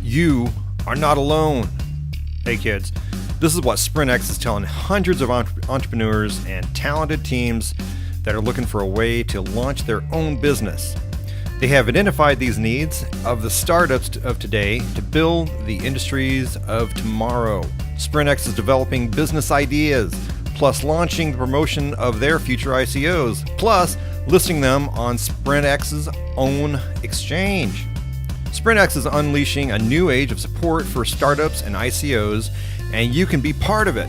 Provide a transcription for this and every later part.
You are not alone. Hey kids, this is what SprintX is telling hundreds of entrepreneurs and talented teams that are looking for a way to launch their own business. They have identified these needs of the startups of today to build the industries of tomorrow. SprintX is developing business ideas, plus launching the promotion of their future ICOs, plus listing them on SprintX's own exchange. SprintX is unleashing a new age of support for startups and ICOs, and you can be part of it.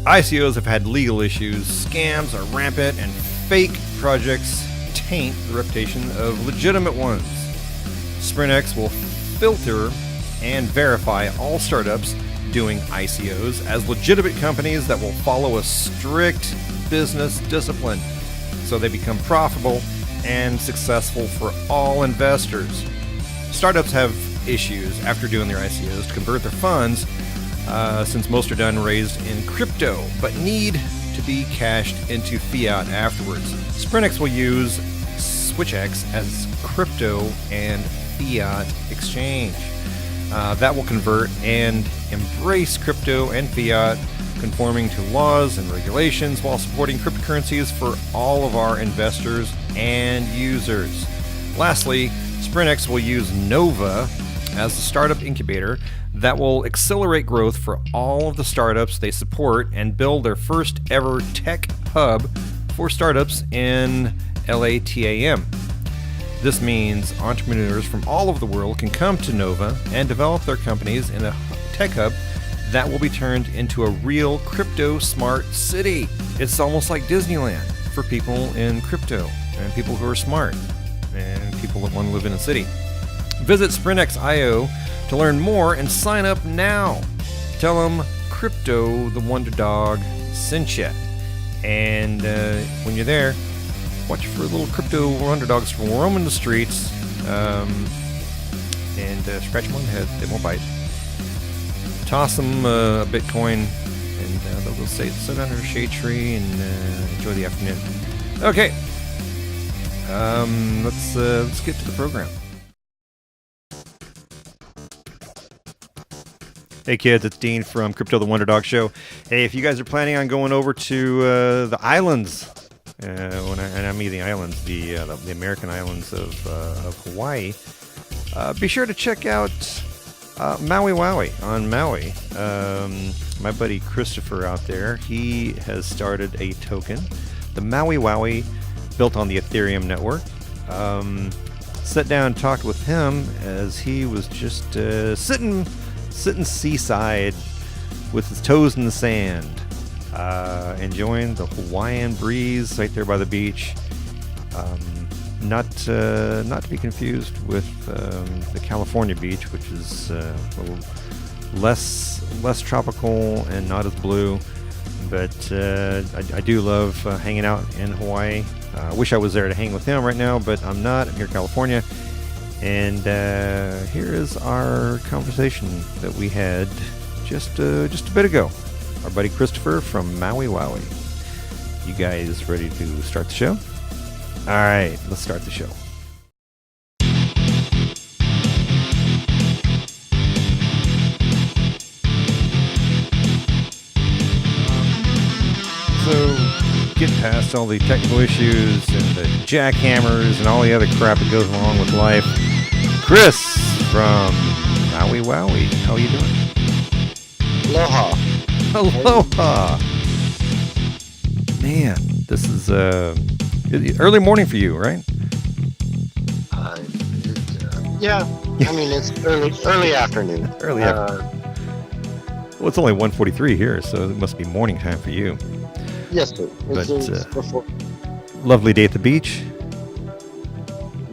ICOs have had legal issues, scams are rampant, and fake projects taint the reputation of legitimate ones. SprintX will filter and verify all startups doing ICOs as legitimate companies that will follow a strict business discipline so they become profitable and successful for all investors. Startups have issues after doing their ICOs to convert their funds since most are done raised in crypto but need to be cashed into fiat afterwards. SprintX will use SwitchX as crypto and fiat exchange. That will convert and embrace crypto and fiat, conforming to laws and regulations while supporting cryptocurrencies for all of our investors and users. Lastly, SprintX will use Nova as the startup incubator that will accelerate growth for all of the startups they support and build their first ever tech hub for startups in LATAM. This means entrepreneurs from all over the world can come to Nova and develop their companies in a tech hub that will be turned into a real crypto smart city. It's almost like Disneyland for people in crypto and people who are smart and people that want to live in a city. Visit SprintX.io to learn more and sign up now. Tell them Crypto the Wonder Dog sent you. And when you're there, watch for little crypto wonder dogs from roaming the streets and scratch them on the head. They won't bite. Toss them a Bitcoin and they'll go sit under a shade tree and enjoy the afternoon. Okay. Let's get to the program. Hey kids, it's Dean from Crypto the Wonder Dog Show. Hey, if you guys are planning on going over to the islands, and I mean the islands, the American islands of Hawaii, be sure to check out Mauiwowie on Maui. My buddy Christopher out there, he has started a token, the Mauiwowie, built on the Ethereum network. Sat down and talked with him as he was just sitting seaside with his toes in the sand, enjoying the Hawaiian breeze right there by the beach. Not to be confused with the California beach, which is a little less tropical and not as blue. But I do love hanging out in Hawaii. I wish I was there to hang with him right now, but I'm not. I'm here in California. And here is our conversation that we had just a bit ago. Our buddy Christopher from Mauiwowie. You guys ready to start the show? All right, let's start the show. So, get past all the technical issues and the jackhammers and all the other crap that goes along with life. Chris from Mauiwowie, how are you doing? Aloha. Aloha. Man, this is early morning for you, right? Yeah. I mean, it's early afternoon. Early afternoon. Well, it's only 1:43 here, so it must be morning time for you. Yes, sir. It's before. Lovely day at the beach.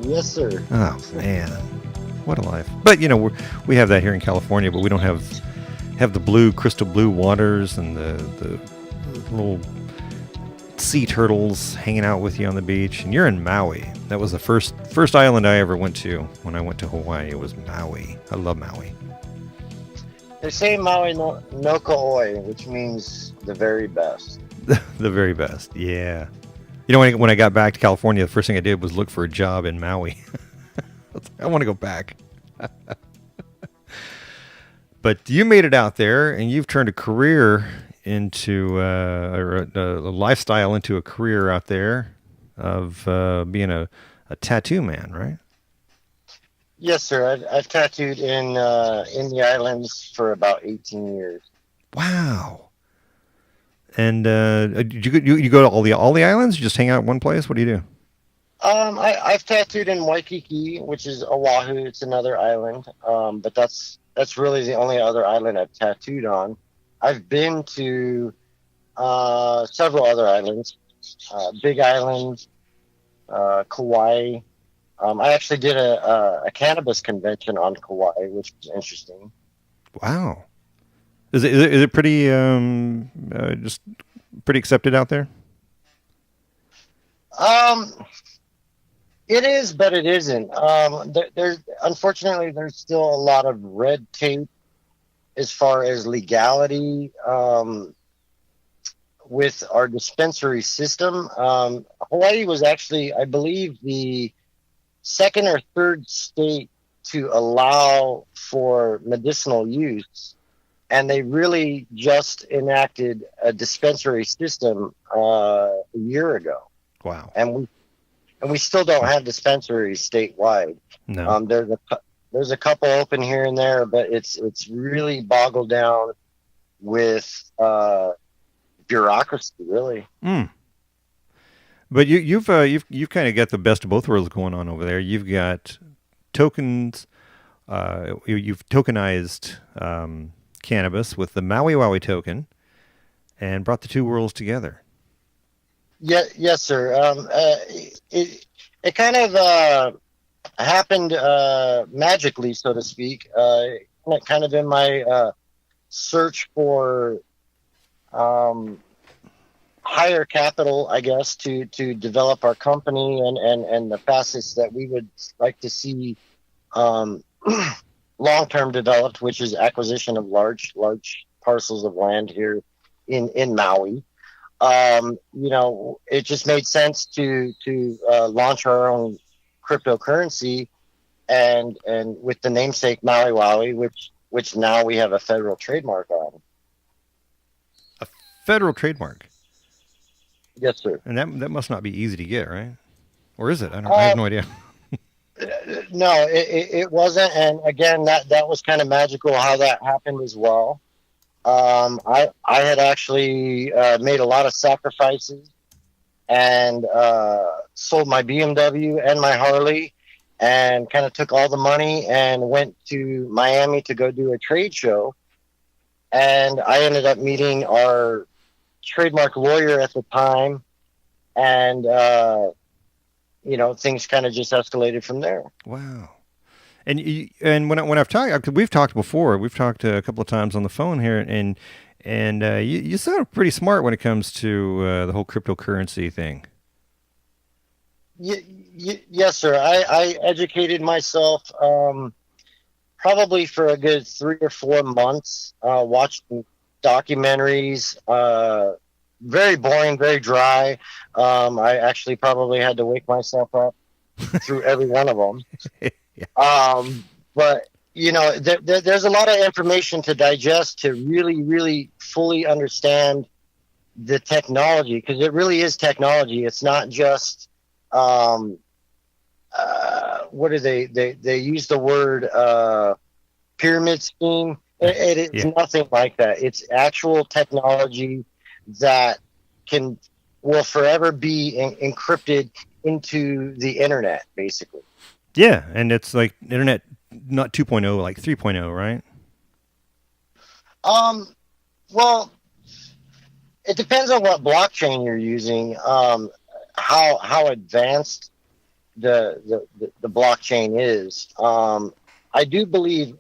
Yes, sir. Oh man, what a life! But you know, we have that here in California, but we don't have the blue, crystal blue waters and the little sea turtles hanging out with you on the beach. And you're in Maui. That was the first island I ever went to when I went to Hawaii. It was Maui. I love Maui. They say Maui no Ko'oi, which means the very best. The very best, yeah. You know, when I got back to California, the first thing I did was look for a job in Maui. I want to go back. But you made it out there, and you've turned a career into or a lifestyle into a career out there of being a tattoo man, right? Yes, sir. I've tattooed in the islands for about 18 years. Wow. And you go to all the islands? You just hang out in one place? What do you do? I've tattooed in Waikiki, which is Oahu. It's another island, but that's really the only other island I've tattooed on. I've been to several other islands, Big Island, Kauai. I actually did a cannabis convention on Kauai, which was interesting. Wow. Is it pretty just pretty accepted out there? It is, but it isn't. There's unfortunately there's still a lot of red tape as far as legality with our dispensary system. Hawaii was actually, I believe, the second or third state to allow for medicinal use, and they really just enacted a dispensary system a year ago. Wow. And we still don't have dispensaries statewide. No. There's a couple open here and there, but it's really boggled down with bureaucracy, really. Mm. But you've kind of got the best of both worlds going on over there. You've got tokens. You've tokenized cannabis with the Mauiwowie token, and brought the two worlds together. Yeah, yes, sir. It kind of happened magically, so to speak. Kind of in my search for higher capital, I guess, to develop our company and the facets that we would like to see long-term developed, which is acquisition of large parcels of land here in Maui. It just made sense to launch our own cryptocurrency, and with the namesake Mauiwowie, which now we have a federal trademark on. A federal trademark? Yes, sir. And that must not be easy to get, right? Or is it? I have no idea. No, it wasn't. And again, that was kind of magical how that happened as well. I had actually made a lot of sacrifices and sold my BMW and my Harley, and kind of took all the money and went to Miami to go do a trade show. And I ended up meeting our trademark lawyer at the time, and things kind of just escalated from there. Wow. And when I've talked, we've talked before. We've talked a couple of times on the phone here, and you sound pretty smart when it comes to the whole cryptocurrency thing. Yes, sir. I educated myself probably for a good 3 or 4 months, watching documentaries. Very boring, very dry. I actually probably had to wake myself up through every one of them. Yeah. But there's a lot of information to digest to really, really fully understand the technology, because it really is technology. It's not just what do they use the word pyramid scheme. It's nothing like that. It's actual technology that will forever be encrypted into the internet, basically. Yeah, and it's like internet, not 2.0, like 3.0, right? Well, it depends on what blockchain you're using. How advanced the blockchain is. I do believe.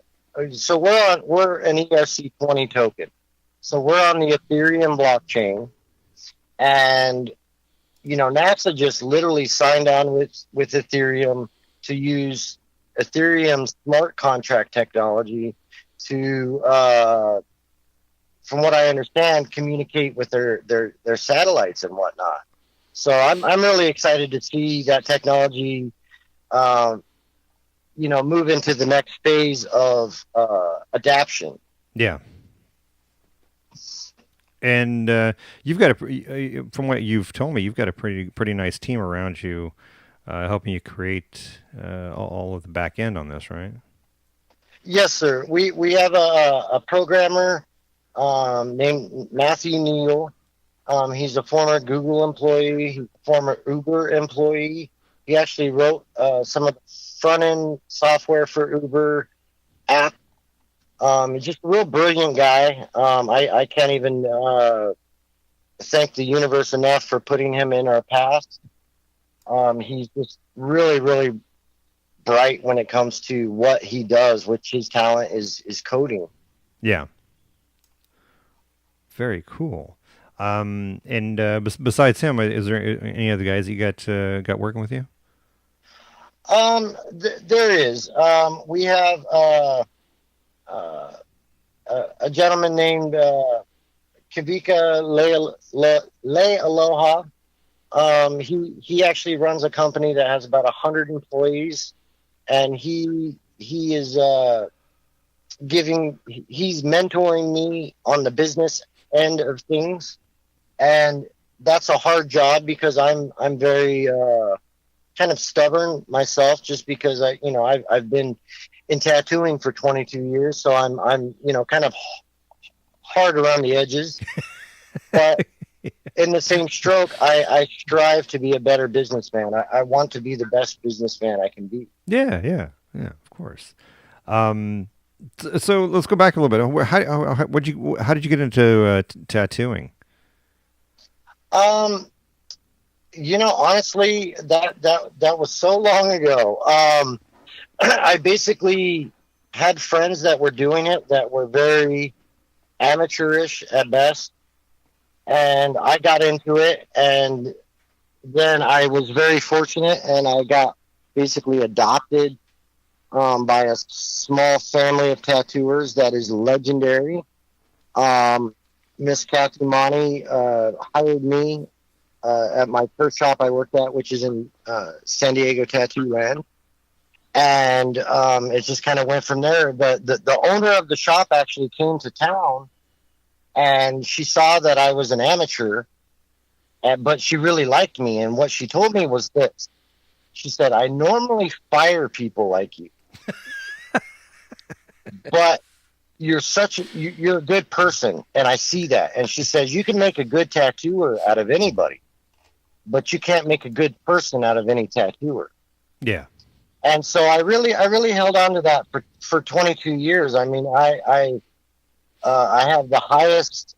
So we're an ERC20 token. So we're on the Ethereum blockchain, and NASA just literally signed on with Ethereum to use Ethereum smart contract technology to, from what I understand, communicate with their satellites and whatnot. So I'm really excited to see that technology, move into the next phase of adaptation. Yeah. And you've got from what you've told me, you've got a pretty nice team around you, helping you create all of the back end on this, right? Yes, sir. We have a programmer named Matthew Neal. He's a former Google employee. He's a former Uber employee. He actually wrote some of the front end software for Uber app. He's just a real brilliant guy. I can't even thank the universe enough for putting him in our path. He's just really, really bright when it comes to what he does, which his talent is coding. Yeah. Very cool. And besides him, is there any other guys that you got working with you? There is. We have a gentleman named Kavika Le Aloha. He actually runs a company that has about 100 employees, and he is he's mentoring me on the business end of things, and that's a hard job because I'm very kind of stubborn myself, just because I've been in tattooing for 22 years, so I'm kind of hard around the edges, but in the same stroke, I strive to be a better businessman. I want to be the best businessman I can be. Yeah, of course. So let's go back a little bit. How did you get into tattooing? Honestly, that was so long ago. I basically had friends that were doing it that were very amateurish at best, and I got into it, and then I was very fortunate, and I got basically adopted by a small family of tattooers that is legendary. Miss Katumani hired me at my first shop I worked at, which is in San Diego Tattoo Land. And it just kind of went from there. The owner of the shop actually came to town, and she saw that I was an amateur, but she really liked me. And what she told me was this. She said, I normally fire people like you, but you're a good person, and I see that. And she says, you can make a good tattooer out of anybody, but you can't make a good person out of any tattooer. Yeah. And so I really held on to that for 22 years. I mean, I have the highest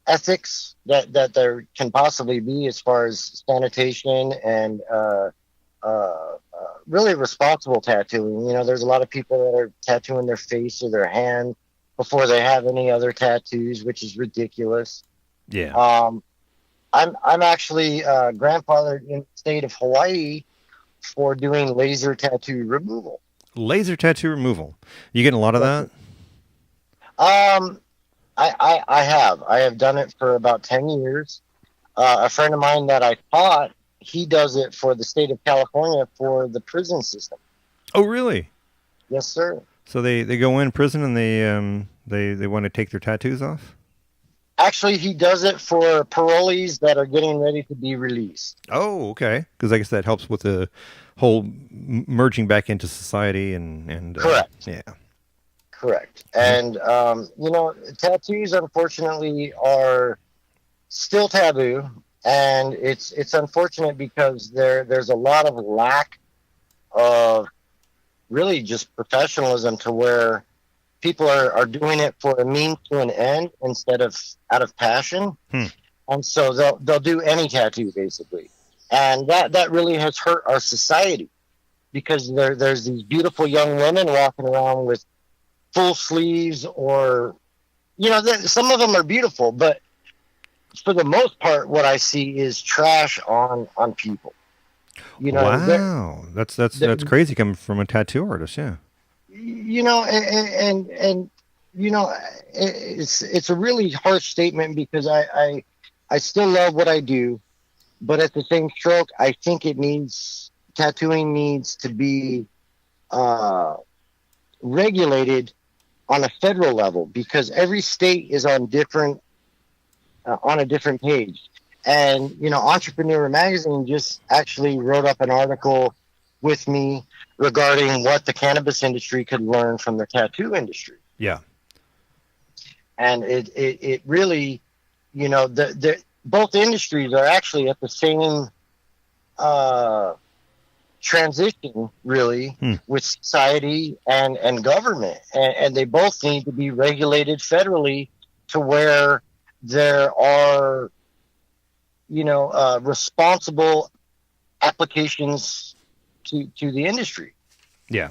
ethics that there can possibly be as far as sanitation and really responsible tattooing. There's a lot of people that are tattooing their face or their hand before they have any other tattoos, which is ridiculous. Yeah. I'm actually grandfathered in the state of Hawaii for doing laser tattoo removal. Laser tattoo removal. You getting a lot of that? I have done it for about 10 years. A friend of mine that I taught, he does it for the state of California for the prison system. Oh, really? Yes, sir. So they go in prison and they want to take their tattoos off? Actually, he does it for parolees that are getting ready to be released. Oh, okay. Because I guess that helps with the whole merging back into society and correct. Yeah. Correct. And tattoos unfortunately are still taboo, and it's unfortunate because there's a lot of lack of really just professionalism to where people are doing it for a means to an end instead of out of passion. And so they'll do any tattoo basically. And that really has hurt our society, because there's these beautiful young women walking around with full sleeves, or some of them are beautiful, but for the most part what I see is trash on people. Wow, that's crazy coming from a tattoo artist. Yeah. It's a really harsh statement, because I still love what I do, but at the same stroke, I think tattooing needs to be regulated on a federal level, because every state is on a different page. And Entrepreneur Magazine just actually wrote up an article with me regarding what the cannabis industry could learn from the tattoo industry. Yeah. And it really, both industries are actually at the same transition, really, with society and government, and they both need to be regulated federally to where there are responsible applications to the industry. Yeah.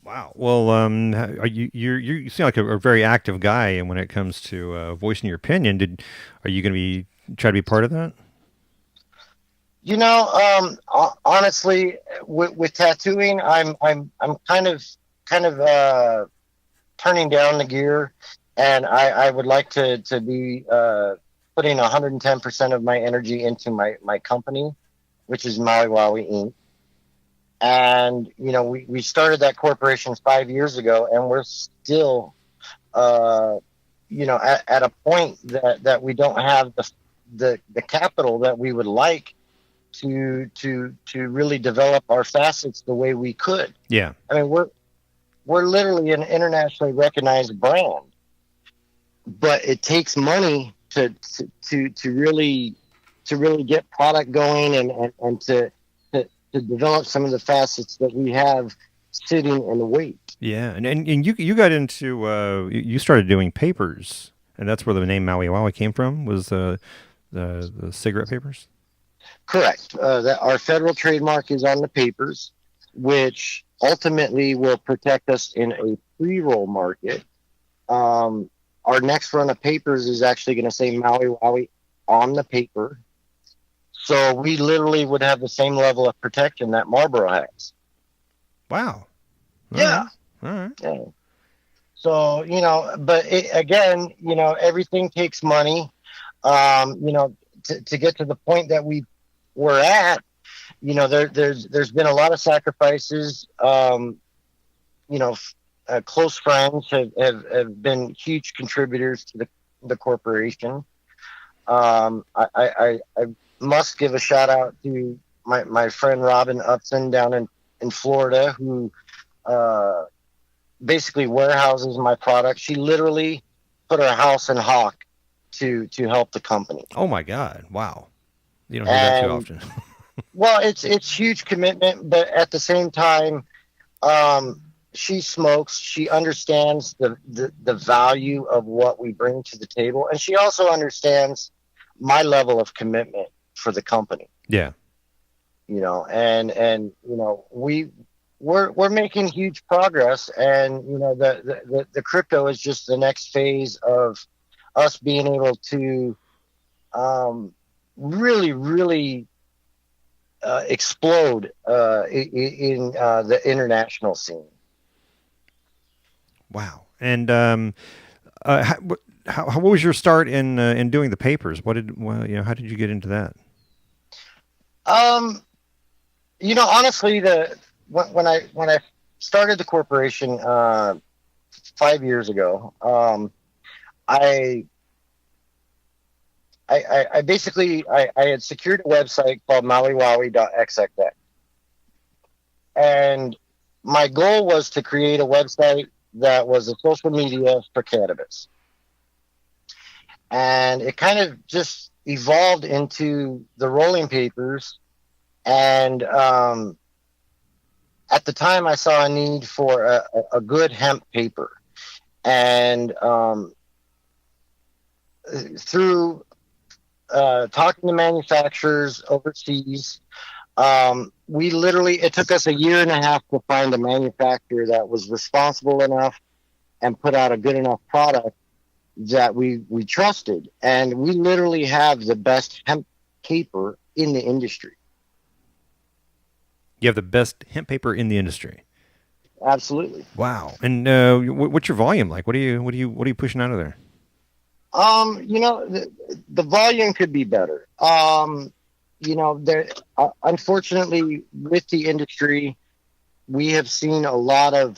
Wow. Well, you seem like a very active guy, and when it comes to voicing your opinion, are you going to try to be part of that? Honestly, with tattooing, I'm kind of turning down the gear, and I would like to be putting 110% of my energy into my company, which is Mauiwowie Inc. And we started that corporation 5 years ago, and we're still at a point that we don't have the capital that we would like to really develop our facets the way we could. Yeah. I mean, we're literally an internationally recognized brand, but it takes money to really get product going and to develop some of the facets that we have sitting in the wait. Yeah, and you got into you started doing papers, and that's where the name Mauiwowie came from. Was the cigarette papers? Correct. That our federal trademark is on the papers, which ultimately will protect us in a pre-roll market. Our next run of papers is actually going to say Mauiwowie on the paper. So we literally would have the same level of protection that Marlboro has. Wow. Yeah. All right. Yeah. So, but again, everything takes money. To get to the point that we're at, there's been a lot of sacrifices. Close friends have been huge contributors to the corporation. I must give a shout out to my friend Robin Upson down in Florida, who basically warehouses my product. She literally put her house in hock to help the company. Oh my God! Wow, you don't hear that too often. Well, it's huge commitment, but at the same time, she smokes. She understands the value of what we bring to the table, and she also understands my level of commitment for the company. Yeah. And we're making huge progress, and the crypto is just the next phase of us being able to really explode in the international scene. Wow. And what was your start in doing the papers? How did you get into that? Honestly, when I started the corporation 5 years ago, I basically had secured a website called Mauiwowie.xxx, and my goal was to create a website that was a social media for cannabis, and it kind of just evolved into the rolling papers. And at the time, I saw a need for a good hemp paper, and through talking to manufacturers overseas, it took us 1.5 years to find a manufacturer that was responsible enough and put out a good enough product that we trusted. And we literally have the best hemp paper in the industry. You have the best hemp paper in the industry. Absolutely. Wow. And what's your volume like? What are you pushing out of there? The volume could be better. Unfortunately, with the industry, we have seen a lot of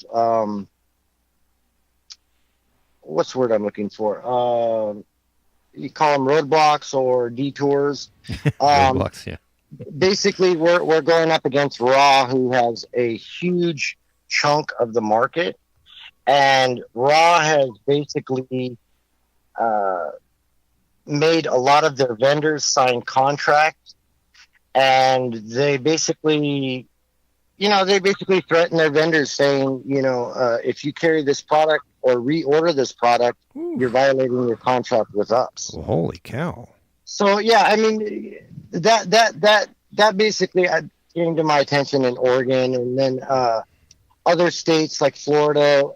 what's the word I'm looking for? You call them roadblocks or detours. Roadblocks, yeah. Basically, we're going up against Raw, who has a huge chunk of the market, and Raw has basically made a lot of their vendors sign contracts, and they basically threaten their vendors, saying, if you carry this product or reorder this product, you're violating your contract with us. Well, holy cow. So yeah, I mean, that basically came to my attention in Oregon, and then other states like Florida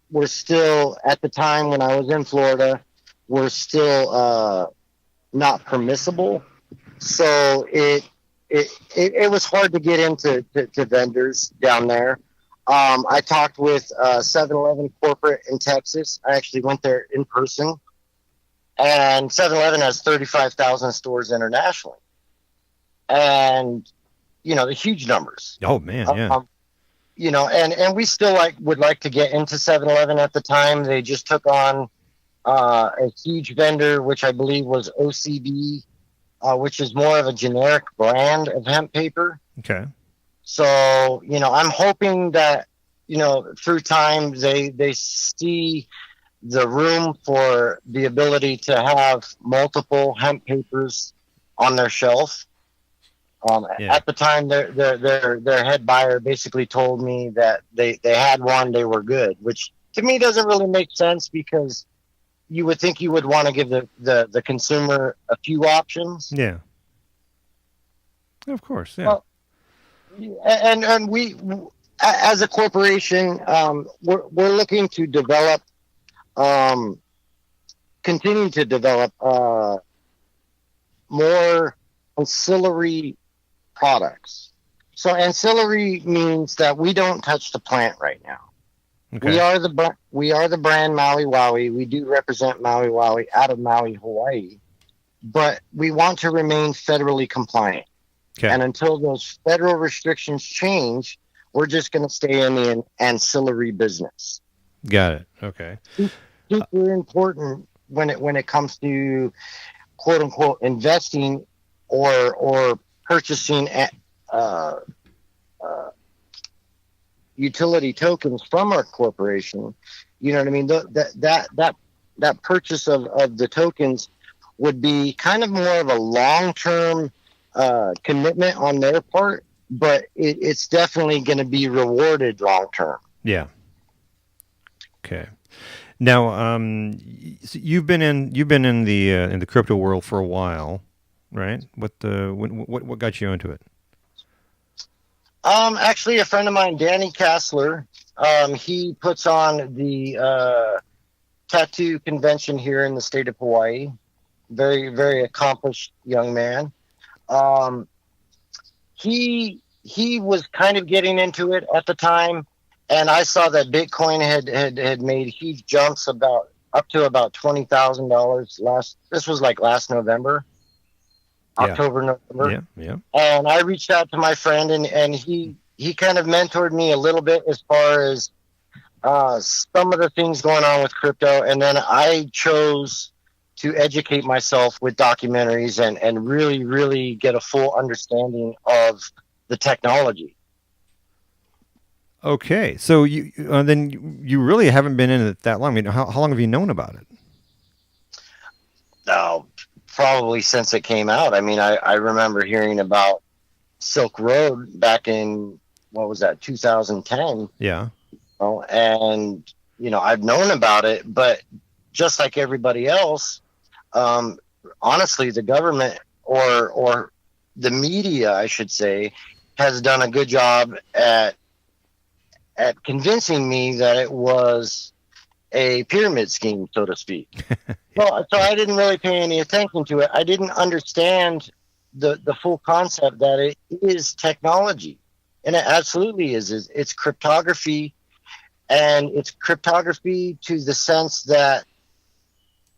were still, at the time when I was in Florida, were still not permissible. So it was hard to get into to vendors down there. I talked with 7-Eleven corporate in Texas. I actually went there in person. And 7-Eleven has 35,000 stores internationally. And, the huge numbers. Oh, man, yeah. And we still would like to get into 7-Eleven at the time. They just took on a huge vendor, which I believe was OCB, which is more of a generic brand of hemp paper. Okay. So, I'm hoping that, through time they see the room for the ability to have multiple hemp papers on their shelf. At the time, their head buyer basically told me that they had one, they were good, which to me doesn't really make sense, because you would think you would want to give the consumer a few options. Yeah. Of course, yeah. Well, and we, as a corporation, we're looking to develop, continue to develop more ancillary products. So ancillary means that we don't touch the plant right now. Okay. We are the brand Mauiwowie. We do represent Mauiwowie out of Maui, Hawaii, but we want to remain federally compliant. Okay. And until those federal restrictions change, we're just going to stay in the ancillary business. Got it. Okay. Super important when it comes to quote unquote investing or purchasing utility tokens from our corporation. You know what I mean? That purchase of the tokens would be kind of more of a long-term commitment on their part, but it's definitely going to be rewarded long-term. Yeah. Okay. Now, so you've been in the crypto world for a while, right? What got you into it? Actually, a friend of mine, Danny Kassler, he puts on the tattoo convention here in the state of Hawaii. Very, very accomplished young man. He was kind of getting into it at the time, and I saw that Bitcoin had made huge jumps up to about $20,000 this was like last November. October, November. Yeah. And I reached out to my friend, and he kind of mentored me a little bit as far as some of the things going on with crypto. And then I chose to educate myself with documentaries and really, really get a full understanding of the technology. Okay. So then you really haven't been in it that long. I mean, how long have you known about it? Oh, probably since it came out. I mean, I remember hearing about Silk Road back in, what was that, 2010? Yeah. And, I've known about it, but just like everybody else, honestly, the government or the media, I should say, has done a good job at convincing me that it was a pyramid scheme, so to speak. So I didn't really pay any attention to it. I didn't understand the full concept that it is technology. And it absolutely is. It's cryptography, and it's cryptography to the sense that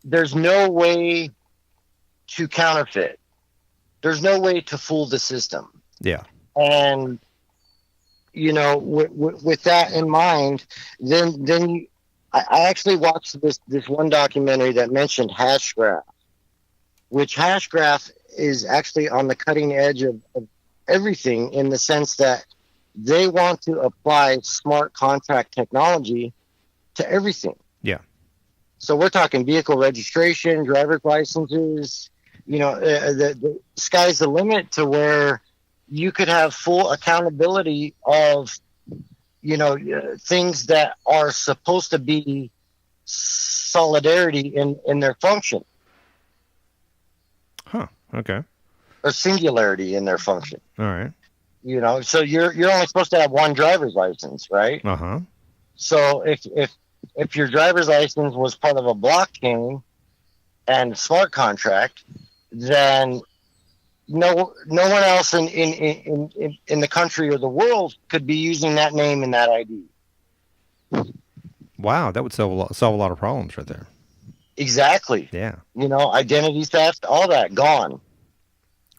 there's no way to counterfeit. There's no way to fool the system. Yeah. And, with that in mind, then I actually watched this one documentary that mentioned Hashgraph, which Hashgraph is actually on the cutting edge of everything, in the sense that they want to apply smart contract technology to everything. Yeah. So we're talking vehicle registration, driver's licenses. The sky's the limit to where you could have full accountability of, things that are supposed to be solidarity in their function. Huh. Okay. Or singularity in their function. All right. So you're only supposed to have one driver's license, right? Uh-huh. So if your driver's license was part of a blockchain and smart contract, then no one else in the country or the world could be using that name and that ID. Wow, that would solve a lot of problems right there. Exactly. Yeah. Identity theft, all that gone.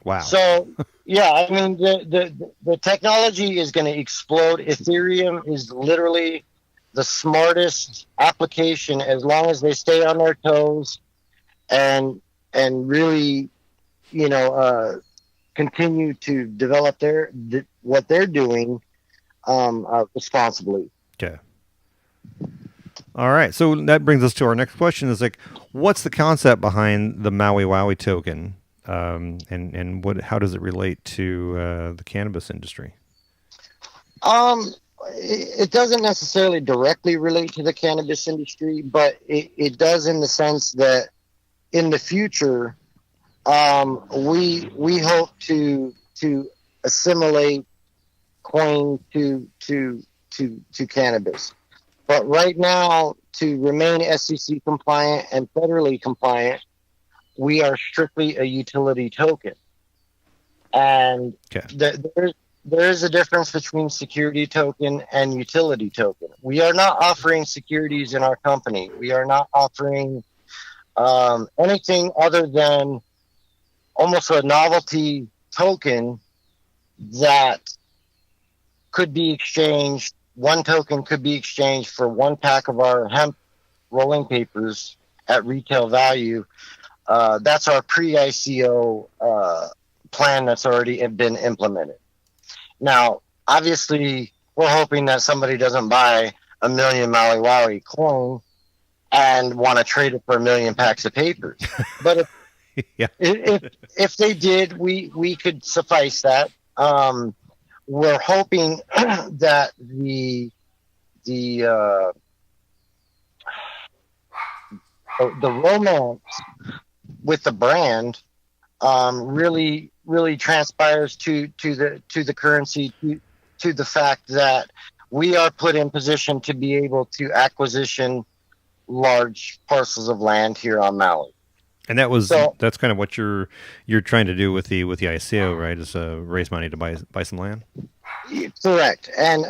Wow. So yeah, I mean the technology is going to explode. Ethereum is literally the smartest application, as long as they stay on their toes and really continue to develop what they're doing responsibly. Okay. All right. So that brings us to our next question: is like, what's the concept behind the Mauiwowie token, and how does it relate to the cannabis industry? It doesn't necessarily directly relate to the cannabis industry, but it does, in the sense that in the future, we hope to assimilate coin to cannabis. But right now, to remain SEC compliant and federally compliant, we are strictly a utility token. And there is a difference between security token and utility token. We are not offering securities in our company. We are not offering anything other than almost a novelty token that could be exchanged. One token could be exchanged for one pack of our hemp rolling papers at retail value. That's our pre-ICO plan that's already been implemented. Now, obviously, we're hoping that somebody doesn't buy 1 million Mauiwowie coin and want to trade it for 1 million packs of papers. But if they did, we could suffice that. We're hoping that the romance with the brand really transpires to the currency, to the fact that we are put in position to be able to acquisition large parcels of land here on Maui. And that's kind of what you're trying to do with the ICO, right? Is raise money to buy some land. Correct. And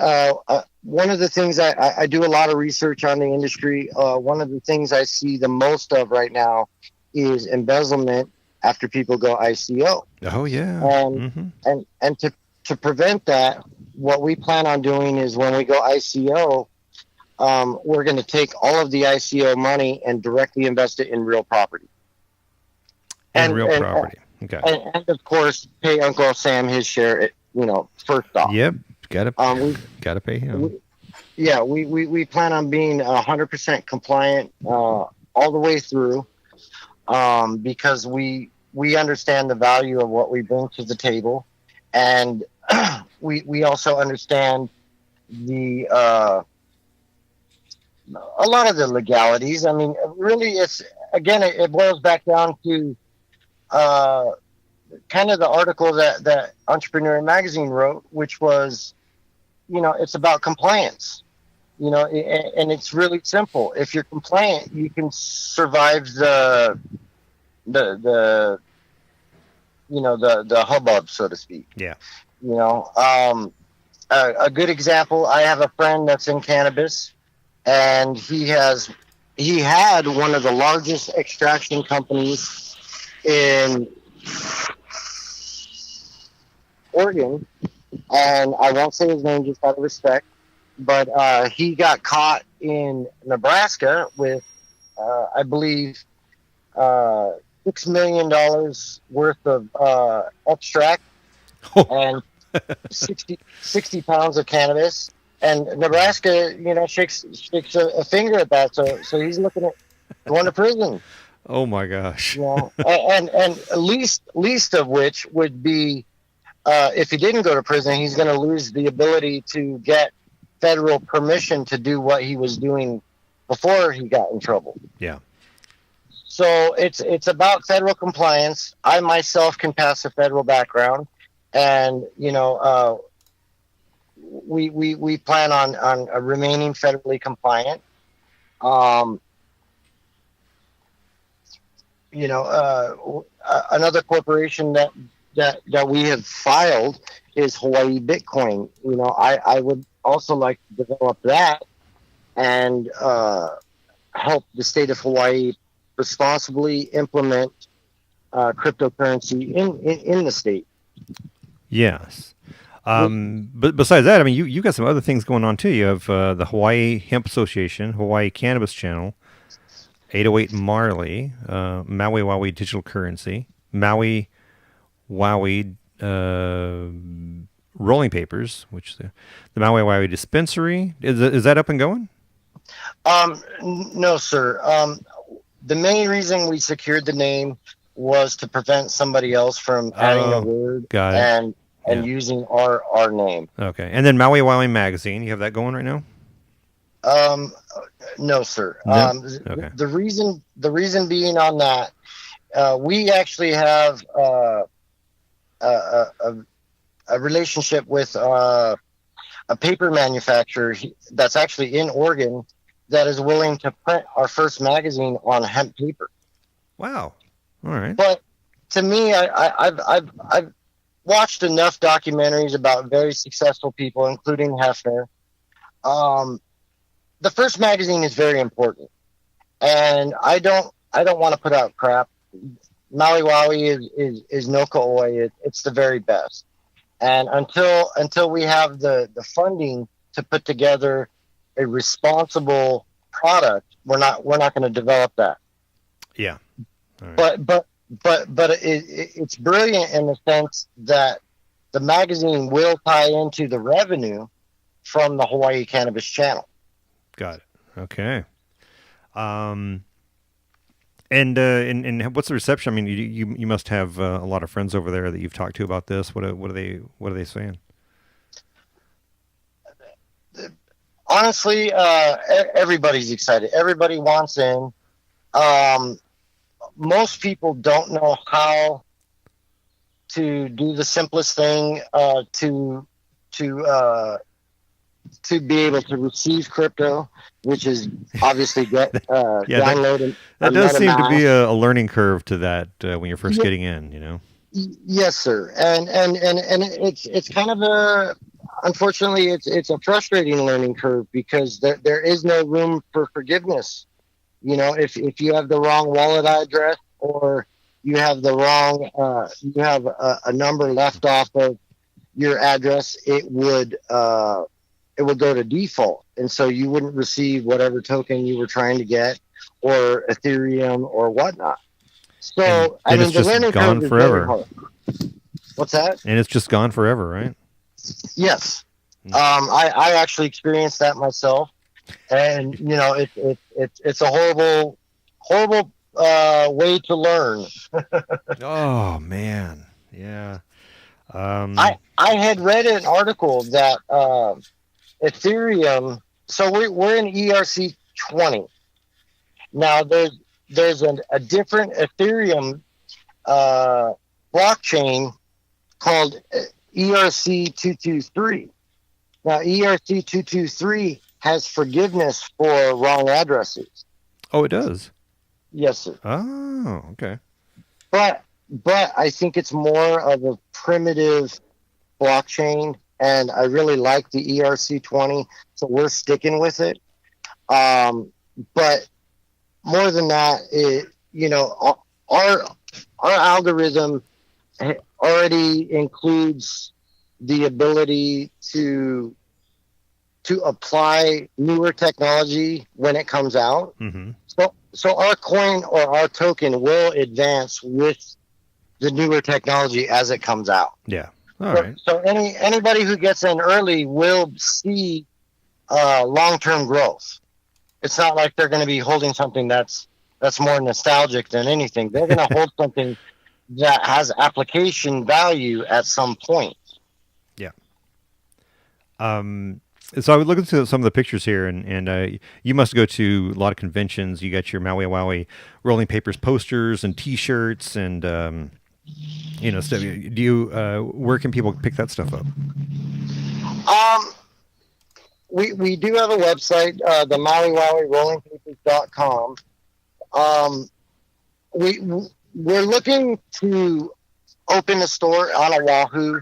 one of the things I do a lot of research on the industry. One of the things I see the most of right now is embezzlement after people go ICO. Oh yeah. And to prevent that, what we plan on doing is when we go ICO, we're going to take all of the ICO money and directly invest it in real property. Property. Okay. And of course, pay Uncle Sam his share. First off. Yep. Gotta pay him. We plan on being 100% compliant all the way through, because we understand the value of what we bring to the table, and we also understand a lot of the legalities. I mean, really, it boils back down to kind of the article that Entrepreneur Magazine wrote, which was, it's about compliance, and it's really simple. If you're compliant, you can survive the hubbub, so to speak. Yeah. A good example, I have a friend that's in cannabis, and he had one of the largest extraction companies in Oregon, and I won't say his name just out of respect, but he got caught in Nebraska with, I believe, $6 million worth of extract and 60 pounds of cannabis. And Nebraska, shakes a finger at that. So he's looking at going to prison. Oh my gosh. And least of which would be, if he didn't go to prison, he's going to lose the ability to get federal permission to do what he was doing before he got in trouble. Yeah. So it's about federal compliance. I myself can pass a federal background, and we plan on remaining federally compliant. Another corporation that we have filed is Hawaii Bitcoin. I would also like to develop that and help the state of Hawaii responsibly implement cryptocurrency in the state. Yes. But besides that, I mean, you got some other things going on too. You have the Hawaii Hemp Association, Hawaii Cannabis Channel, 808 Marley, Mauiwowie Digital Currency, Mauiwowie Rolling Papers, which the Mauiwowie Dispensary. Is that up and going? No, sir. The main reason we secured the name was to prevent somebody else from adding a word and using our name. Okay. And then Mauiwowie Magazine, you have that going right now? No, sir. No? Okay. The reason being on that, we actually have a relationship with a paper manufacturer that's actually in Oregon that is willing to print our first magazine on hemp paper. Wow. All right. But to me, I've watched enough documentaries about very successful people, including Hefner. The first magazine is very important, and I don't want to put out crap. Mauiwowie is no ka'oi. It's the very best. And until we have the funding to put together a responsible product, we're not going to develop that. Yeah. All right. But it's brilliant in the sense that the magazine will tie into the revenue from the Hawaii Cannabis Channel. Got it. Okay. And what's the reception? I mean, you must have a lot of friends over there that you've talked to about this. What are they saying? Honestly, everybody's excited. Everybody wants in. Most people don't know how to do the simplest thing to be able to receive crypto, which is obviously download. That does seem to be a learning curve to that when you're first getting in. Yes, sir, and it's kind of unfortunately it's a frustrating learning curve because there is no room for forgiveness. If you have the wrong wallet address or you have the wrong you have a number left off of your address, it would go to default, and so you wouldn't receive whatever token you were trying to get or Ethereum or whatnot. So and it's just gone forever. What's that? And it's just gone forever, right? Yes. I actually experienced that myself, and it's a horrible way to learn. Oh man, yeah. I had read an article that Ethereum. So we're in ERC20 now. There's a different Ethereum blockchain called ERC223. Now ERC223 has forgiveness for wrong addresses. Oh, it does. Yes, sir. Oh, okay. But I think it's more of a primitive blockchain, and I really like the ERC20, so we're sticking with it. But more than that, our algorithm already includes the ability to to apply newer technology when it comes out. Mm-hmm. So our coin or our token will advance with the newer technology as it comes out. Yeah. All right. So anybody who gets in early will see long-term growth. It's not like they're going to be holding something that's more nostalgic than anything. They're going to hold something that has application value at some point. Yeah. So I would look into some of the pictures here, and you must go to a lot of conventions. You got your Mauiwowie rolling papers posters and T-shirts and stuff. Do you? Where can people pick that stuff up? We do have a website, the Mauiwowie rollingpapers.com. We're looking to open a store on Oahu,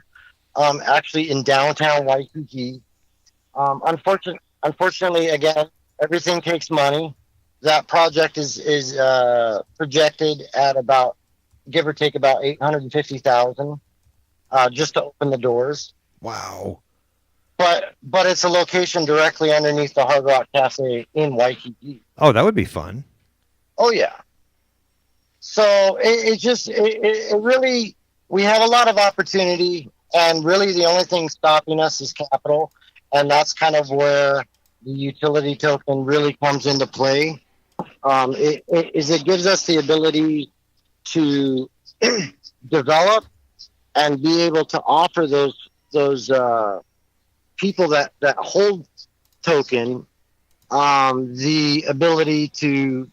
actually in downtown Waikiki. Unfortunately, again, everything takes money. That project is projected at about, give or take, about $850,000 just to open the doors. Wow! But it's a location directly underneath the Hard Rock Cafe in Waikiki. Oh, that would be fun. Oh yeah. So it really, we have a lot of opportunity, and really the only thing stopping us is capital. And that's kind of where the utility token really comes into play. It gives us the ability to develop and be able to offer those people that hold token the ability to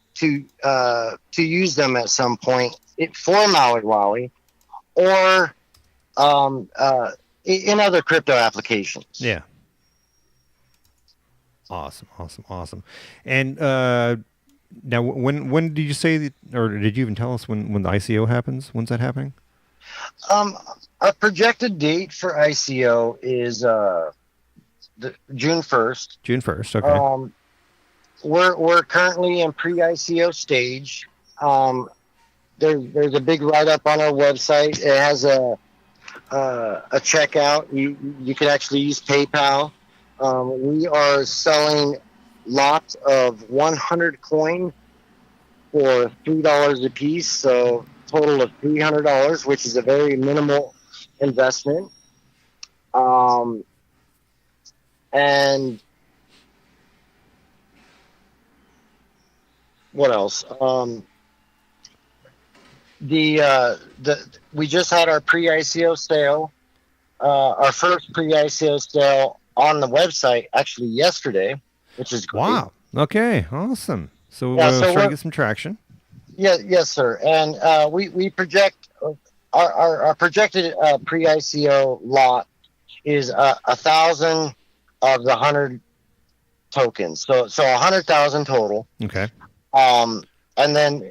use them at some point for Mauiwowie or in other crypto applications. Yeah. Awesome. And now, when did you say that, or did you even tell us when the ICO happens? When's that happening? Our projected date for ICO is June 1st. June 1st. Okay. We're currently in pre-ICO stage. There's a big write-up on our website. It has a checkout. You can actually use PayPal. We are selling lots of 100 coin for $3 a piece, so total of $300, which is a very minimal investment. And what else? We just had our pre-ICO sale, our first pre-ICO sale on the website actually yesterday, which is great. Wow. Okay. Awesome. So we're starting to get some traction. Yeah. Yes, sir. And we project our projected pre-ICO lot is 1,000 of the 100 tokens. So 100,000 total. Okay. And then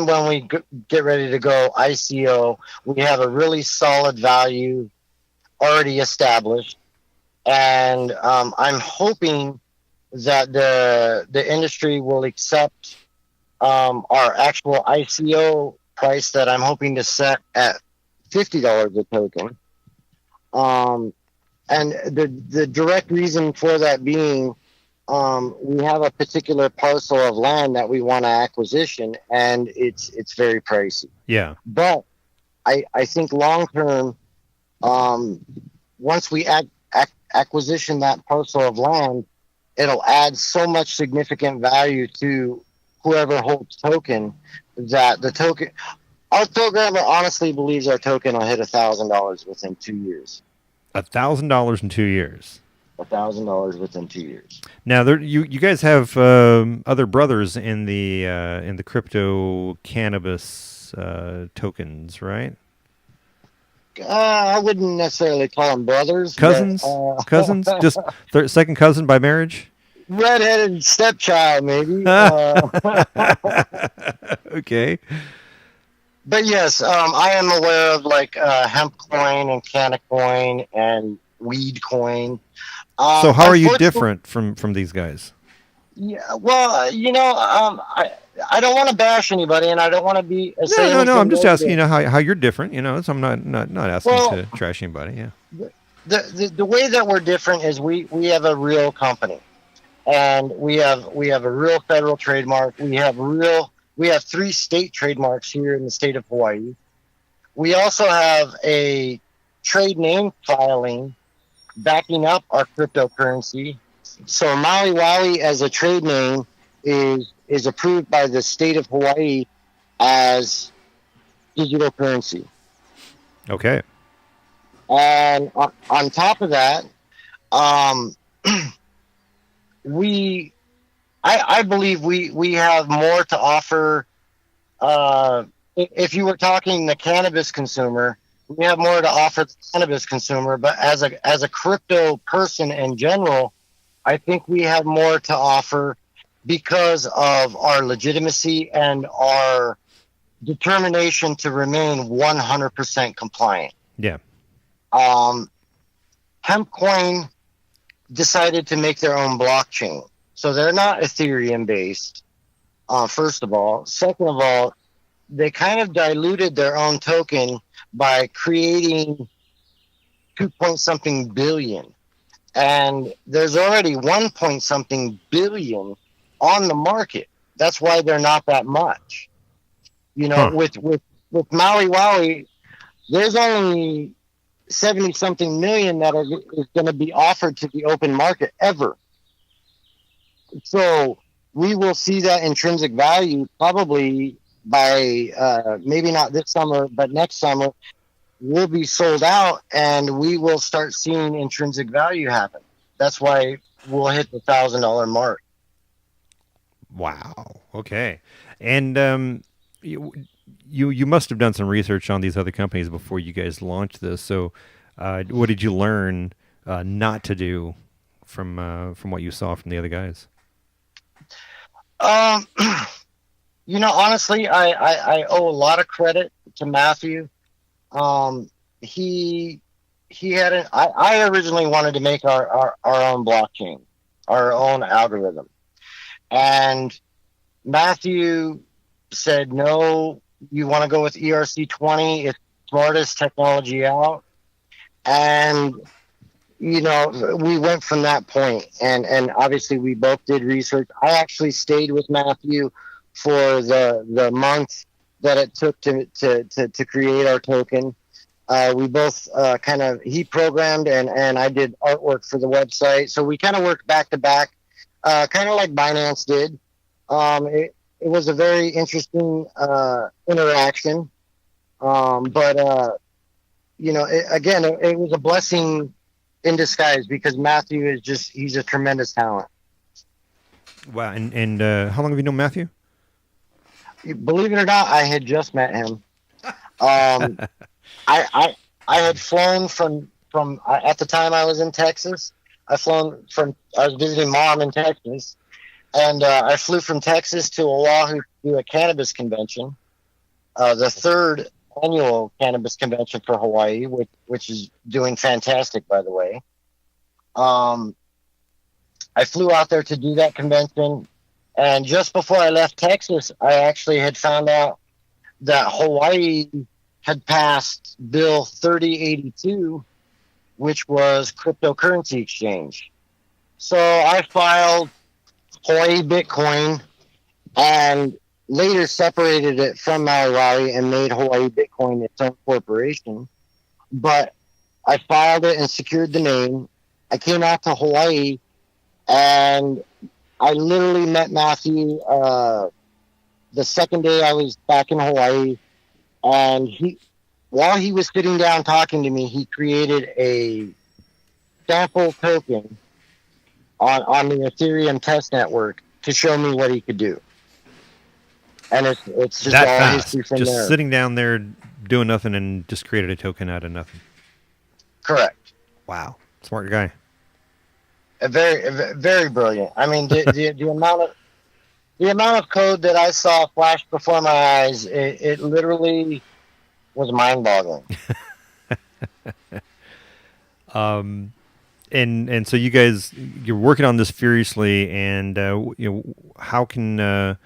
when we get ready to go ICO, we have a really solid value already established. And I'm hoping that the industry will accept our actual ICO price that I'm hoping to set at $50 a token. And the direct reason for that being, we have a particular parcel of land that we want to acquisition, and it's very pricey. Yeah. But I think long term, once we acquisition that parcel of land, it'll add so much significant value to whoever holds token that our programmer honestly believes our token will hit $1,000 within 2 years. $1,000 in 2 years. $1,000 within 2 years. Now, you guys have other brothers in the crypto Canibus tokens, right? I wouldn't necessarily call them brothers. Cousins? But, cousins? Just second cousin by marriage? Redheaded stepchild, maybe. Okay. But yes, I am aware of like Hemp coin and Canna coin and Weed coin. So how are you different from these guys? Yeah, well, I don't want to bash anybody, and I don't want to be. No. I'm just asking, how you're different. So I'm not asking to trash anybody. Yeah. the way that we're different is we have a real company, and we have a real federal trademark. We have 3 state trademarks here in the state of Hawaii. We also have a trade name filing backing up our cryptocurrency. So Mauiwowie as a trade name is approved by the state of Hawaii as digital currency. Okay. And on top of that, um, I believe we have more to offer. If you were talking the cannabis consumer, we have more to offer the cannabis consumer. But as a crypto person in general, I think we have more to offer because of our legitimacy and our determination to remain 100% compliant. Yeah. Hemp Coin decided to make their own blockchain. So they're not Ethereum based, first of all. Second of all, they kind of diluted their own token by creating 2 point something billion. And there's already 1 point something billion on the market. That's why they're not that much. With Mauiwowie, there's only 70 something million that is going to be offered to the open market ever. So we will see that intrinsic value probably by maybe not this summer, but next summer will be sold out, and we will start seeing intrinsic value happen. That's why we'll hit the $1,000 mark. Wow. Okay. And you must have done some research on these other companies before you guys launched this. So, what did you learn not to do from what you saw from the other guys? Honestly, I owe a lot of credit to Matthew. He had I originally wanted to make our own blockchain, our own algorithm, and Matthew said, no, you want to go with ERC20, it's smartest technology out. And we went from that point, and obviously we both did research. I actually stayed with Matthew for the month that it took to create our token. We both he programmed and I did artwork for the website. So we kind of worked back to back, kind of like Binance did. It was a very interesting interaction. But it was a blessing in disguise because Matthew he's a tremendous talent. Wow. And how long have you known Matthew? Believe it or not, I had just met him. I had flown from at the time I was in Texas. I was visiting mom in Texas, and I flew from Texas to Oahu to do a cannabis convention, the 3rd annual cannabis convention for Hawaii, which is doing fantastic, by the way. I flew out there to do that convention, and just before I left Texas, I actually had found out that Hawaii had passed Bill 3082, which was cryptocurrency exchange. So I filed Hawaii Bitcoin and later separated it from Mauiwowie and made Hawaii Bitcoin its own corporation. But I filed it and secured the name. I came out to Hawaii, and I literally met Matthew the second day I was back in Hawaii. And while he was sitting down talking to me, he created a sample token on the Ethereum test network to show me what he could do. And it's just that all fast. history from just there. Sitting down there doing nothing and just created a token out of nothing. Correct. Wow. Smart guy. Very, very brilliant. I mean, the amount of code that I saw flash before my eyes, it literally was mind-boggling. And so you guys, you're working on this furiously, and how can the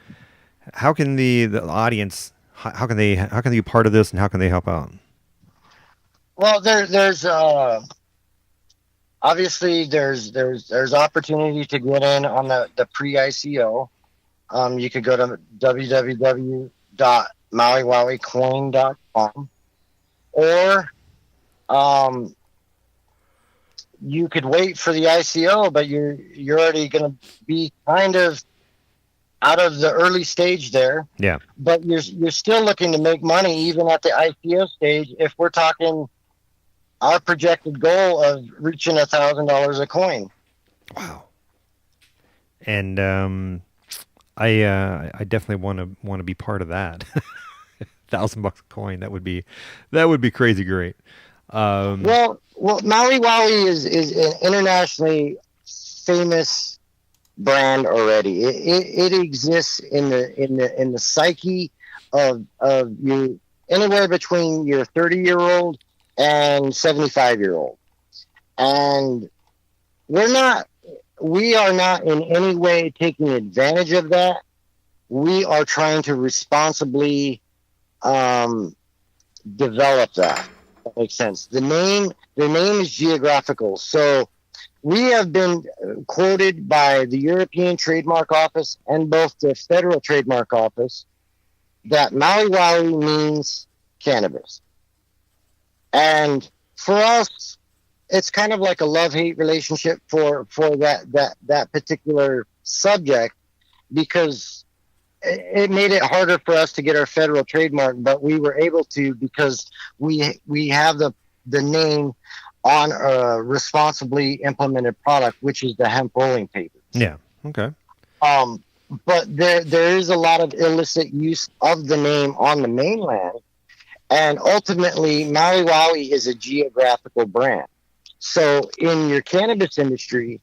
audience, how can they be part of this, and how can they help out? Well, there's obviously there's opportunity to get in on the pre-ICO. You could go to www.mauiwowiecoin.com, or you could wait for the ICO, but you're already going to be kind of out of the early stage there. Yeah. But you're still looking to make money even at the ICO stage. If we're talking our projected goal of reaching $1,000 a coin. Wow. And I definitely want to be part of that. $1,000 a coin. That would be crazy great. Well, Mauiwowie is an internationally famous brand already. It exists in the psyche of you, anywhere between your 30-year-old and 75-year-old, and we are not in any way taking advantage of that. We are trying to responsibly develop that. That makes sense. The name is geographical. So we have been quoted by the European Trademark Office and both the Federal Trademark Office that Mauiwowie means cannabis. And for us, it's kind of like a love-hate relationship for that particular subject, because it made it harder for us to get our federal trademark, but we were able to because we have the name on a responsibly implemented product, which is the hemp rolling paper. Yeah. Okay. But there is a lot of illicit use of the name on the mainland, and ultimately Mauiwowie is a geographical brand. So in your cannabis industry,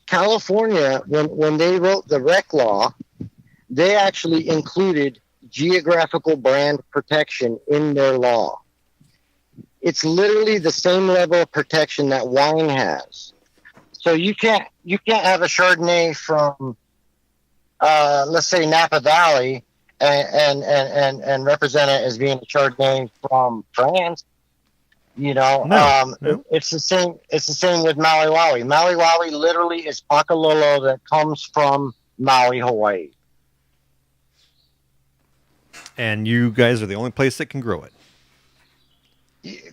California, when they wrote the rec law, they actually included geographical brand protection in their law. It's literally the same level of protection that wine has. So you can't have a Chardonnay from let's say Napa Valley and represent it as being a Chardonnay from France. No. It's the same. It's the same with Mauiwowie. Mauiwowie literally is Pakalolo that comes from Maui, Hawaii. And you guys are the only place that can grow it.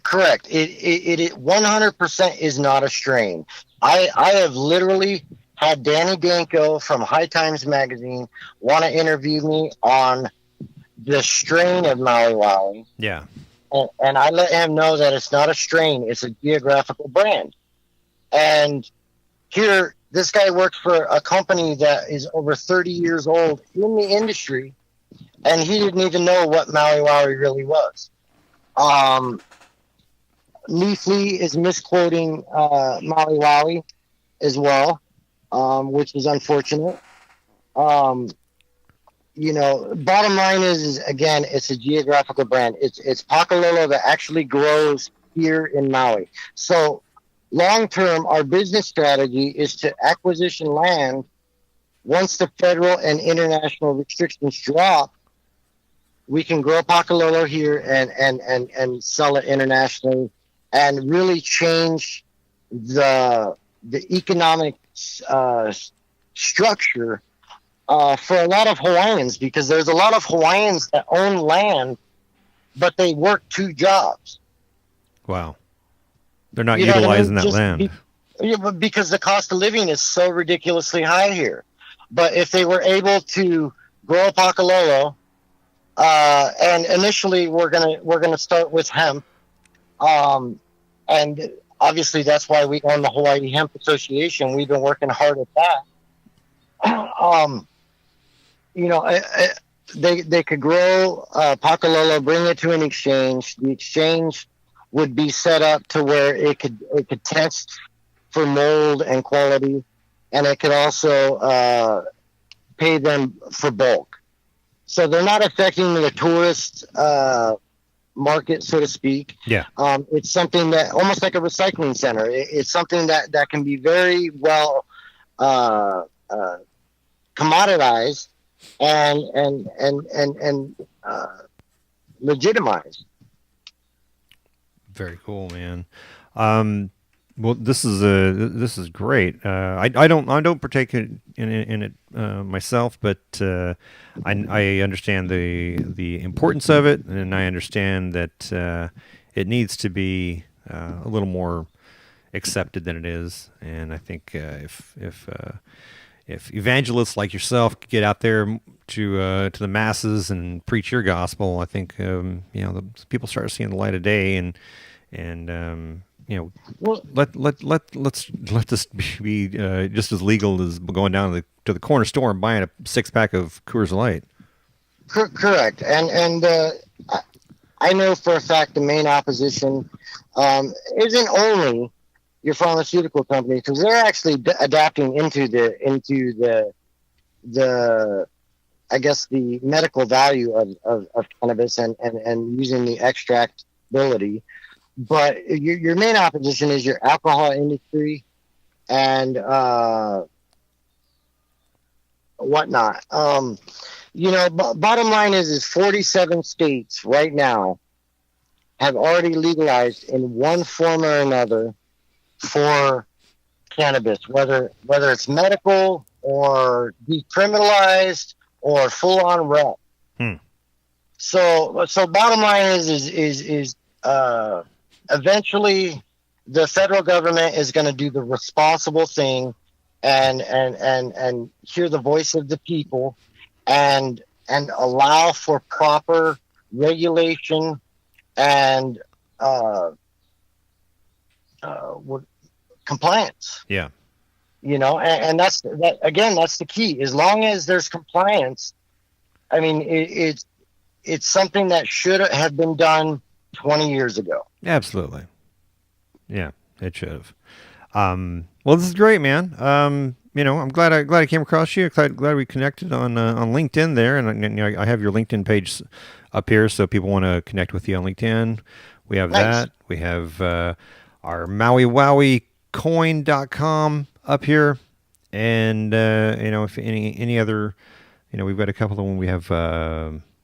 Correct. It 100% is not a strain. I have literally had Danny Danko from High Times Magazine want to interview me on the strain of Mauiwowie. Yeah. And I let him know that it's not a strain, it's a geographical brand. And here, this guy works for a company that is over 30 years old in the industry, and he didn't even know what Mauiwowie really was. Leafly is misquoting Mauiwowie as well, which is unfortunate. Bottom line is again, it's a geographical brand. It's Pakalolo that actually grows here in Maui. So long term, our business strategy is to acquisition land. Once the federal and international restrictions drop, we can grow Pakalolo here and sell it internationally, and really change the economic structure for a lot of Hawaiians, because there's a lot of Hawaiians that own land, but they work two jobs. Wow. They're not utilizing that land. Because the cost of living is so ridiculously high here. But if they were able to grow Pakalolo, and initially we're gonna start with hemp, and obviously that's why we own the Hawaii Hemp Association. We've been working hard at that. They could grow Pakalolo, bring it to an exchange. The exchange would be set up to where it could test for mold and quality, and it could also pay them for bulk. So they're not affecting the tourist market, so to speak. Yeah. It's something that almost like a recycling center. It's something that can be very well commoditized and legitimized. Very cool, man. Well, this is great. I don't partake in it myself, but I understand the importance of it, and I understand that it needs to be a little more accepted than it is. And I think if evangelists like yourself could get out there to the masses and preach your gospel, I think the people start seeing the light of day, and Well, let's this be just as legal as going down to the corner store and buying a 6-pack of Coors Light. correct. I know for a fact the main opposition isn't only your pharmaceutical company, because they're actually adapting into the I guess the medical value of cannabis and using the extractability. But your main opposition is your alcohol industry and whatnot. Bottom line is 47 states right now have already legalized in one form or another for cannabis, whether it's medical or decriminalized or full on rec. So bottom line is eventually the federal government is going to do the responsible thing and hear the voice of the people and allow for proper regulation and compliance. Yeah. And that's the key. As long as there's compliance, I mean, it's something that should have been done 20 years ago. Absolutely. Yeah, it should have. Well, this is great, man. I'm glad I came across you. Glad we connected on LinkedIn there, and I have your LinkedIn page up here, so people want to connect with you on LinkedIn. We have that. We have our Mauiwowie.coin.com up here, and if any other, we've got a couple of them. We have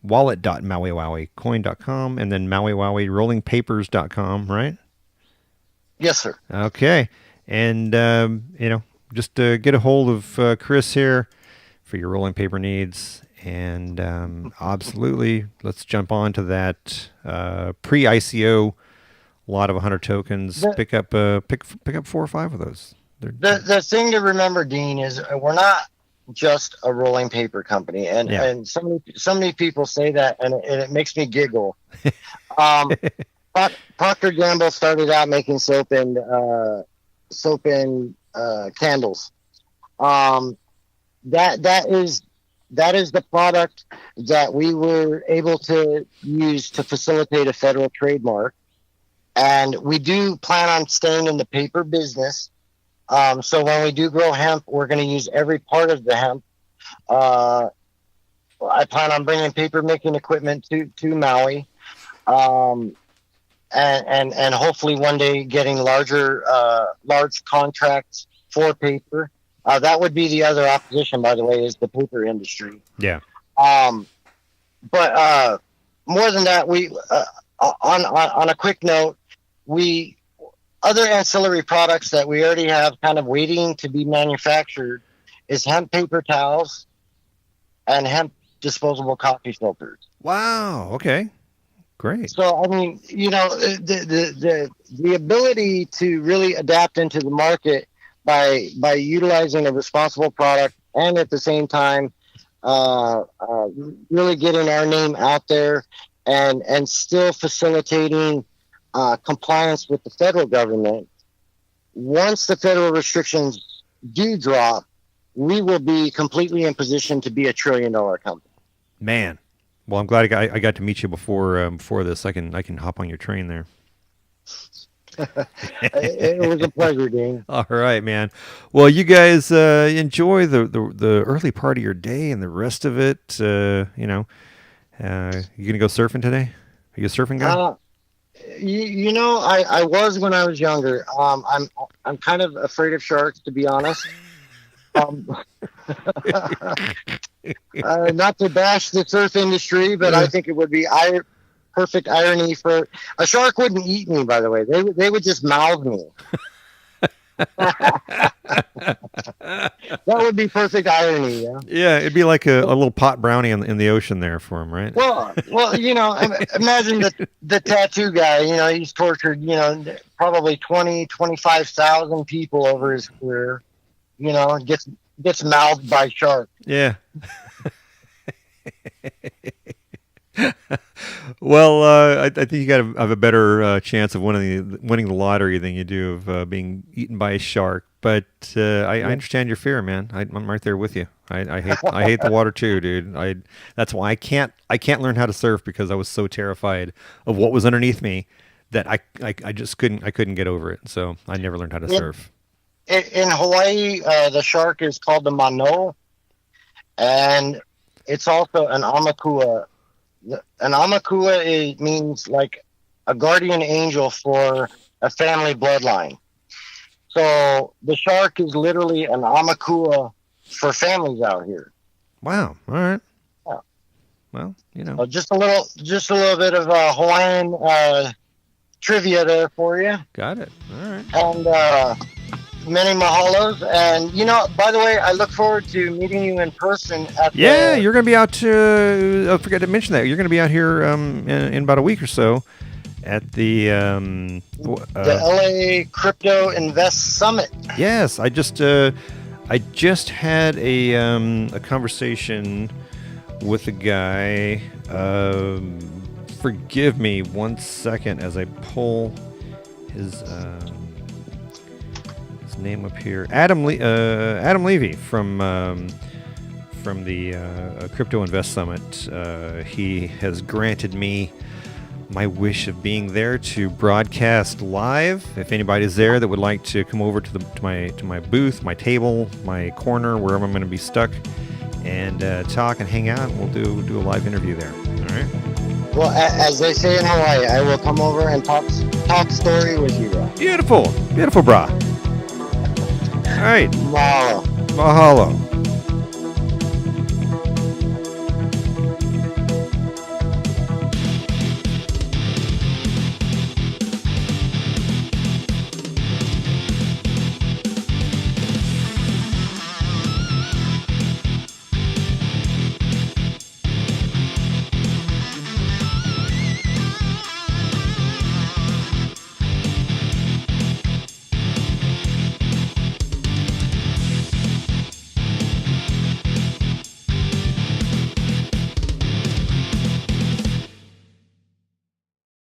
wallet.mauiwowiecoin.com and then mauiwowierollingpapers.com, right? Yes, sir. Okay. And, just get a hold of Chris here for your rolling paper needs. And absolutely, let's jump on to that pre-ICO lot of 100 tokens. Pick up 4 or 5 of those. The thing to remember, Dean, is we're not just a rolling paper company, and so many people say that, and it makes me giggle. Procter & Gamble started out making soap and candles. That is the product that we were able to use to facilitate a federal trademark, and we do plan on staying in the paper business. So when we do grow hemp, we're going to use every part of the hemp. I plan on bringing paper making equipment to Maui, and hopefully one day getting large contracts for paper. That would be the other opposition, by the way, is the paper industry. Yeah. But more than that, we on a quick note, other ancillary products that we already have kind of waiting to be manufactured is hemp paper towels and hemp disposable coffee filters. Wow. Okay. Great. So, I mean, the ability to really adapt into the market by utilizing a responsible product and at the same time really getting our name out there and still facilitating compliance with the federal government. Once the federal restrictions do drop, we will be completely in position to be $1 trillion company. Man, well, I'm glad I got to meet you before this. I can hop on your train there. It was a pleasure, Dean. All right, man. Well, you guys enjoy the early part of your day and the rest of it. You gonna go surfing today? Are you a surfing guy? I was when I was younger. I'm kind of afraid of sharks, to be honest. Not to bash the surf industry, but I think it would be perfect irony for a shark wouldn't eat me. By the way, they would just mouth me. That would be perfect irony. Yeah. Yeah, it'd be like a little pot brownie in the ocean there for him, right? Well, imagine the tattoo guy. He's tortured, probably 25,000 people over his career. Gets mouthed by sharks. Yeah. Well, I think you got to have a better chance of winning the lottery than you do of being eaten by a shark. But I understand your fear, man. I'm right there with you. I hate the water too, dude. That's why I can't learn how to surf, because I was so terrified of what was underneath me that I just couldn't get over it. So I never learned how to surf. In Hawaii, the shark is called the mano, and it's also an amakua. An amakua means like a guardian angel for a family bloodline. So the shark is literally an amakua for families out here. Wow. All right. Yeah. Well, just a little bit of Hawaiian trivia there for you. Got it. All right. And many mahalos. And by the way, I look forward to meeting you in person at you're going to be out to I forgot to mention that. You're going to be out here in about a week or so at the LA Crypto Invest Summit. Yes, I just had a conversation with a guy. Forgive me 1 second as I pull his name up here. Adam Levy from the Crypto Invest Summit. He has granted me my wish of being there to broadcast live. If anybody's there that would like to come over to my booth, my table, my corner, wherever I'm going to be stuck, and talk and hang out, we'll do a live interview there. All right. Well, as they say in Hawaii, I will come over and talk story with you, bro. Beautiful, brah. All right. Mahalo. Mahalo.